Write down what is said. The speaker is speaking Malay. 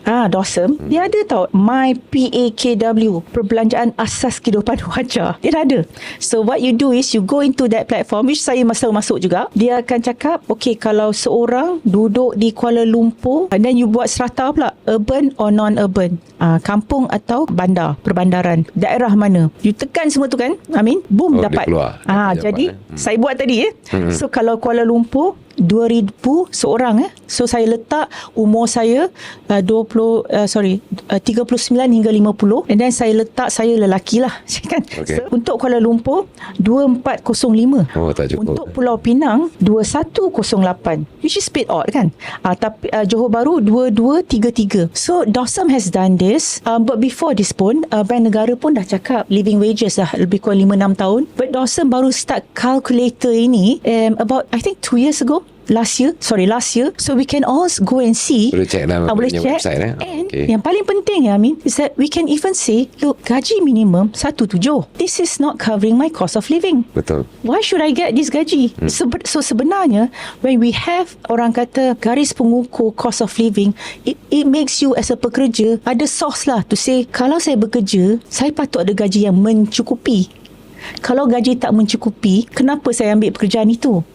Dawson, dia ada tau MyPAKW, perbelanjaan asas kehidupan wajar. Dia ada. So what you do is you go into that platform, which saya masuk juga. Dia akan cakap, okay, kalau seorang duduk di Kuala Lumpur, and then you buat strata pula, urban or non-urban, kampung atau bandar, perbandaran, daerah mana, you tekan semua tu kan, boom, dapat. Jadi saya buat tadi So kalau Kuala Lumpur 2,000 seorang So saya letak umur saya 39 hingga 50, and then saya letak saya lelaki lah kan. So, untuk Kuala Lumpur 2405. Tak cukup. Untuk Pulau Pinang 2108, which is bit odd kan. Tapi Johor Bahru 2233. So Dawson has done this, but before this pun Bank Negara pun dah cakap living wages dah lebih kurang 5-6 tahun, but Dawson baru start calculator ini about I think 2 years ago. Last year. So we can all go and see. Boleh check lah. Boleh check. Website, And yang paling penting is that we can even say, look, gaji minimum 1.7. This is not covering my cost of living. Betul. Why should I get this gaji? So sebenarnya, when we have orang kata garis pengukur cost of living, it makes you as a pekerja ada source lah to say, kalau saya bekerja, saya patut ada gaji yang mencukupi. Kalau gaji tak mencukupi, kenapa saya ambil pekerjaan itu?